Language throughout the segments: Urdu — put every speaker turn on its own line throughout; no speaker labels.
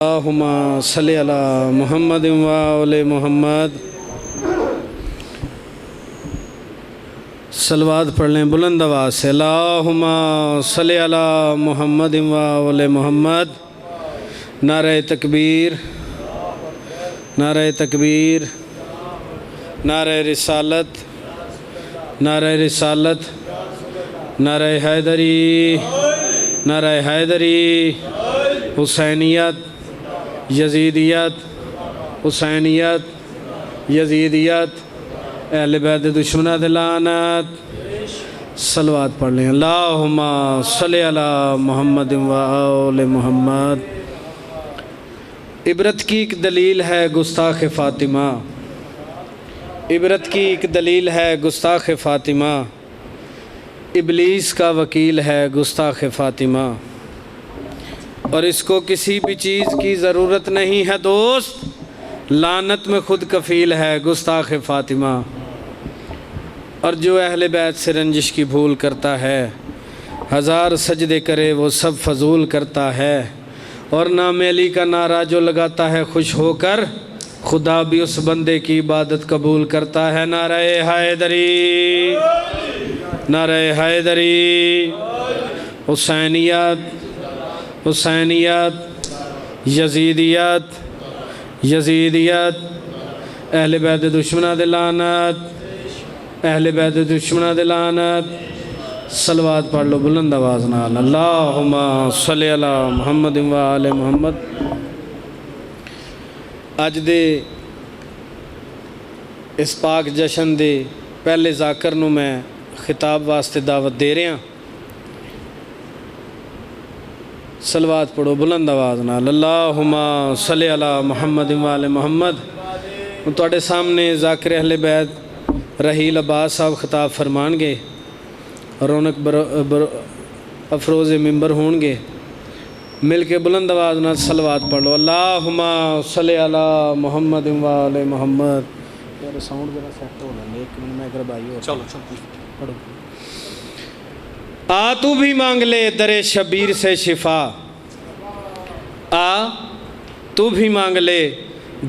اللہم صلی علی محمد و آل محمد۔ صلوات پڑھ لیں بلند آواز سے۔ اللہم صلی علی محمد و آل محمد۔ نعرہ تکبیر، نعرہ تکبیر، نعرہ رسالت، نعرہ رسالت، نعرہ حیدری، نعرہ حیدری، حسینیت، یزیدیت، حسینیت، یزیدیت، اہل بیت دشمنہ دی لعنت۔ صلوات پڑھ لیں۔ اللہم صلی علی محمد و آل محمد۔ عبرت کی ایک دلیل ہے گستاخ فاطمہ، عبرت کی ایک دلیل ہے گستاخ فاطمہ، ابلیس کا وکیل ہے گستاخ فاطمہ، اور اس کو کسی بھی چیز کی ضرورت نہیں ہے دوست، لعنت میں خود کفیل ہے گستاخ فاطمہ۔ اور جو اہل بیت سے رنجش کی بھول کرتا ہے، ہزار سجدے کرے وہ سب فضول کرتا ہے، اور نام علی کا نعرہ جو لگاتا ہے خوش ہو کر، خدا بھی اس بندے کی عبادت قبول کرتا ہے۔ نعرہ حیدری، نعرہ حیدری، حسینیت، حسینیت، یزیدیت، یزیدیت، اہل بیت دشمنہ دی لعنت، اہل بیت دشمنہ دی لعنت۔ صلوات پڑھ لو بلند آواز نال۔ اللہم صلی علی محمد و آل محمد۔ اج دے اس پاک جشن دے پہلے ذاکر نو میں خطاب واسطے دعوت دے رہا ہاں۔ صلوات پڑھو بلند آواز نال۔ اللہم صلی علی محمد و آل محمد۔ تواڈے سامنے ذاکر اہل بیت رحیل عباس صاحب خطاب فرمان گے، رونق افروز ممبر ہون گے، مل کے بلند آواز نال صلوات پڑھ لو۔ اللہم صلی علی محمد و آل محمد۔ یار ساؤنڈ ذرا سیٹ ہو لیں، ایک منٹ میں اگر بھائی ہو چلو پڑھو۔ آ تو بھی مانگ لے در شبیر سے شفا، آ تو بھی مانگ لے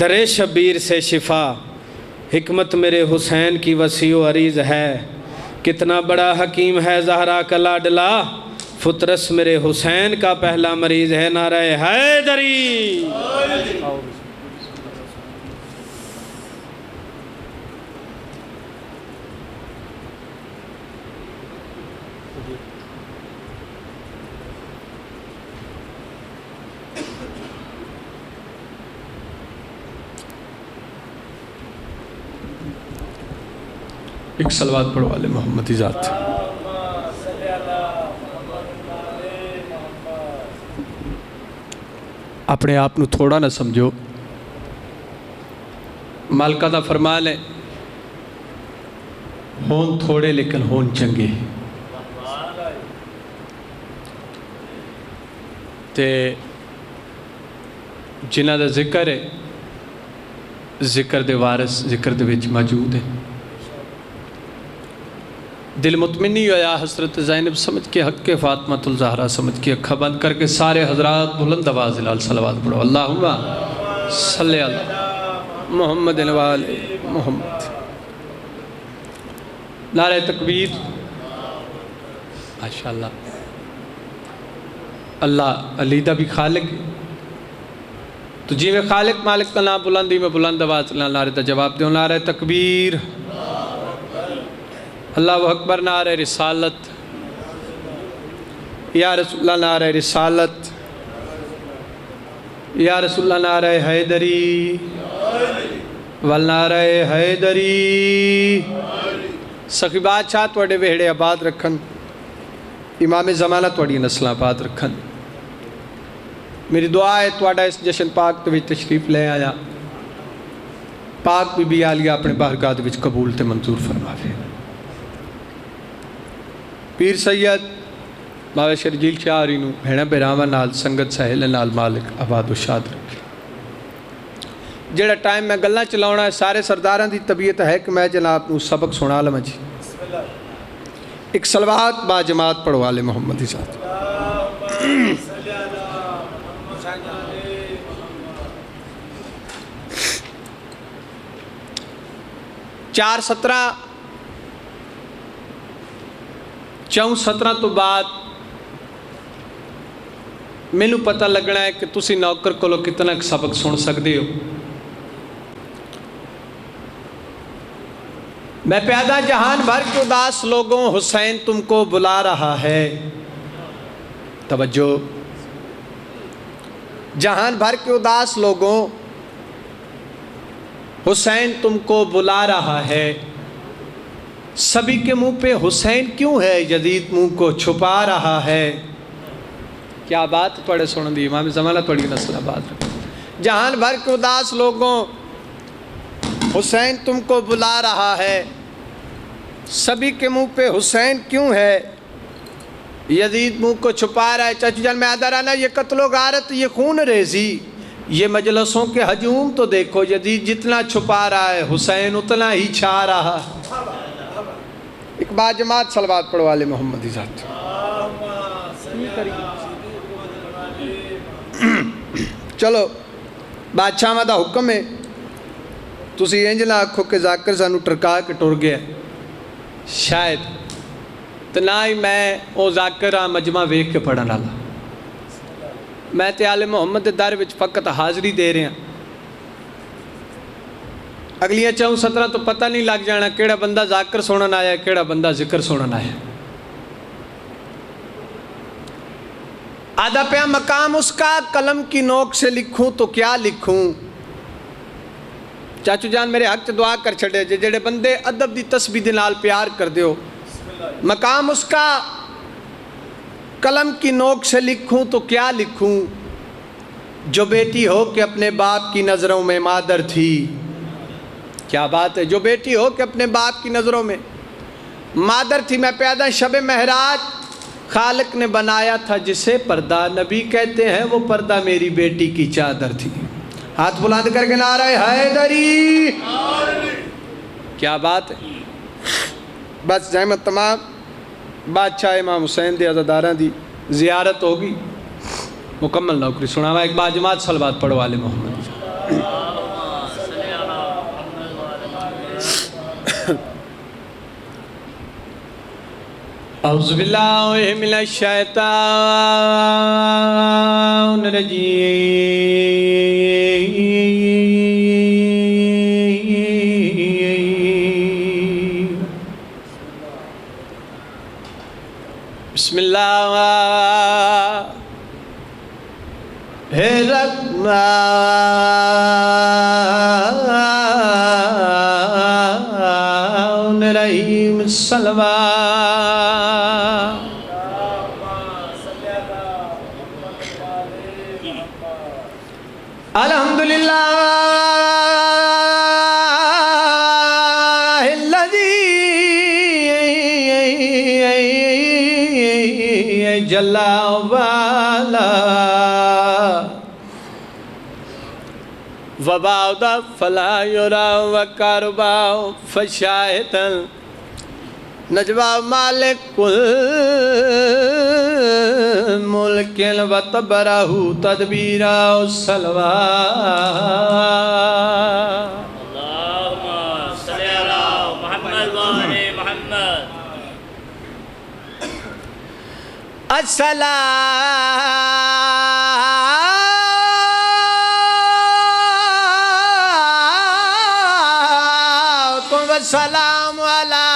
در شبیر سے شفا، حکمت میرے حسین کی وسیع و عریض ہے، کتنا بڑا حکیم ہے زہرا کا لاڈلا، فطرس میرے حسین کا پہلا مریض ہے۔ نعرہ حیدری۔
ایک صلوات پڑھو والے محمدی ذات۔ اپنے آپ نو تھوڑا نہ سمجھو، مالکہ دا فرمان ہے ہون تھوڑے لیکن ہون چنگے، تے جنہ دا ذکر ہے ذکر دے وارث ذکر دے وچ موجود ہے۔ دل مطمئن نہیں ہویا حضرت زینب سمجھ کے، حق کے فاطمۃ الزہرا سمجھ کے، اکھا بند کر کے سارے حضرات بلند آواز لال صلوات پڑھو۔ اللہم صلی علی محمد و آل محمد۔ نعرہ تکبیر۔ ماشاءاللہ، اللہ علیدہ بھی خالق، تو جی میں خالق مالک کا نام بلندی میں بلند آواز نعرہ دا جواب دوں۔ نعرہ تکبیر، اللہ اکبر، نعرہ رسالت، یا رسول اللہ نعرہ رسالت، یا رسول اللہ نعرہ حیدری، والنعرہ حیدری۔ سخی بادشاہ توڑے ویڑے آباد رکھن، امام زمانہ توڑی نسل آباد رکھن۔ میری دعا ہے توڑا اس جشن پاک تو بھی تشریف لے آیا، پاک بی بی عالیہ اپنے بارگاہ دے وچ قبول تے منظور فرماوے۔ پیر سید باوے شرجیل شاہری نو بھیڑا بیراما نال سنگت سہیل نال مالک آباد و شاد رکھے۔ جڑا ٹائم میں گلہ چلاؤنا ہے، سارے سرداران دی طبیعت ہے کہ میں جناب نو سبق سنا لما جی۔ ایک صلوات با جماعت پڑھو والے محمدی ذات۔ 4:17 ਤੋਂ ਬਾਅਦ ਮੈਨੂੰ ਪਤਾ ਲੱਗਣਾ ਹੈ ਕਿ ਤੁਸੀਂ ਨੌਕਰ ਕੋਲੋਂ ਕਿਤਨਾ ਕੁ ਸਬਕ ਸੁਣ ਸਕਦੇ ਹੋ। میں پیادہ جہان بھر کے اداس لوگوں حسین تم کو بلا رہا ہے. توجہ. جہان بھر کے اداس لوگوں حسین تم کو بلا رہا ہے. سبھی کے منہ پہ حسین کیوں ہے یزید منہ کو چھپا رہا ہے. کیا بات توڑے سن دی امام زمانہ توڑی نسل بات. جہان بھر کے اداس لوگوں حسین تم کو بلا رہا ہے. سبھی کے منہ پہ حسین کیوں ہے یزید منہ کو چھپا رہا ہے. چچو جان میں آدھرانا یہ قتل و غارت یہ خون ریزی یہ مجلسوں کے ہجوم تو دیکھو یزید جتنا چھپا رہا ہے حسین اتنا ہی چھا رہا. ایک با جماعت صلوات پڑھو والے محمد ذات. چلو بادشاہ دا حکم ہے تسی انج نہ آکھو کہ ذاکر سانو ٹرکا کے ٹر گیا شاید تو نہ ہی میں او ذاکر مجمع ویکھ کے پڑھن والا. میں تے آل محمد دے در وچ فقط حاضری دے رہے ہیں. اگلیاں 4:17 تو پتہ نہیں لگ جانا کیڑا بندہ ذاکر سنن آیا کیڑا بندہ ذکر سنن آیا. آدھا پیا مقام اس کا قلم کی نوک سے لکھوں تو کیا لکھوں. چاچو جان میرے حق سے دعا کر چھڑے جڑے بندے ادب دی تسبیح دے نال پیار کر دیو. مقام اس کا قلم کی نوک سے لکھوں تو کیا لکھوں. جو بیٹی ہو کہ اپنے باپ کی نظروں میں مادر تھی. کیا بات ہے. جو بیٹی ہو کہ اپنے باپ کی نظروں میں مادر تھی. میں پیدا شب مہراج خالق نے بنایا تھا جسے پردہ نبی کہتے ہیں وہ پردہ میری بیٹی کی چادر تھی. ہاتھ بلند کر کے نعرہ حیدری. کیا بات ہے. بس زحمت تمام بادشاہ امام حسین دے عزاداراں دی زیارت ہوگی مکمل نوکری. سناوا ایک باجماعت صلوات پڑھو والے محمد. اعوذ باللہ من الشیطان الرجیم. بسم اللہ الرحمن الرحیم. صلوات الحمدللہ الذی جل وعلا وبعد فلا یرا وکربا فشاہدا نجوى مالك الملك وتبره تدبيرا. الصلوات
اللهم صل على محمد وآل محمد.
الصلاة والسلام على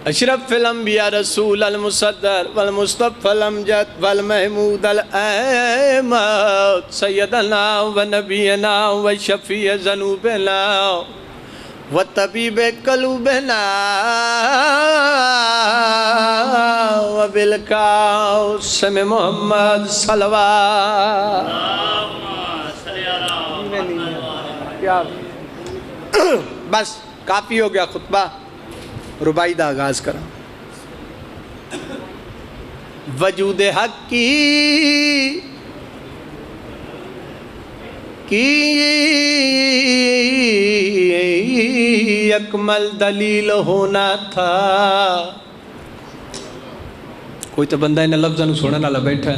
اشرف الانبیاء رسول المصدر والمصطفى الامجد والمحمود الاحمد سیدنا و نبینا و شفیع ذنوبنا و طبیب قلوبنا و بالقاسم محمد صلوات. بس کافی ہو گیا خطبہ. ربائی دا آغاز کرا. وجود حق کی اکمل دلیل ہونا تھا. کوئی تو بندہ انہیں لفظوں سننے والا بیٹھا ہے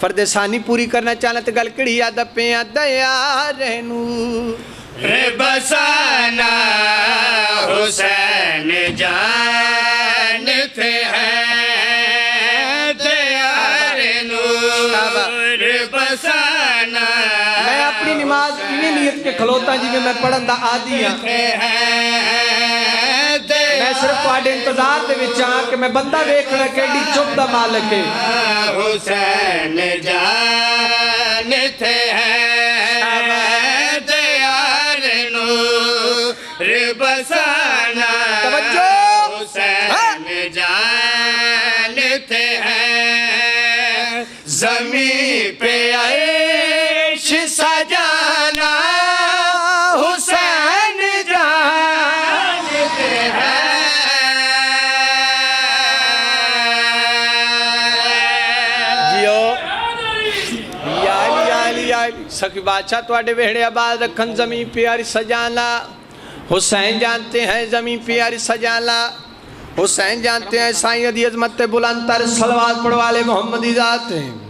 فرد ثانی پوری کرنا چاہنا تو گل کڑی یاد پیاں دیار نور
بسانا حسین جانتے ہیں دیار نور بسانا
میں اپنی نماز انہیں نیت کے کھلوتا جی میں پڑھن دا آدھی ہاں میں صرف پاڑے انتظار دے وچاں کہ میں بندہ ویکھنا کیڑی چپ دا مالک ہے
حسین جانتے ہیں دیار نور بسانا
توجہ
حسین جانتے ہیں زمین پہ عیش سجانا حسین جانتے ہیں
جیو سخی بادشاہ تواڈے ویڑے آباد رکھن زمین پیاری سجانا حسین جانتے ہیں زمین پیاری سجانا حسین جانتے ہیں سائیں دی عظمت بلند تر صلوات پڑھوالے محمدی ذات ہیں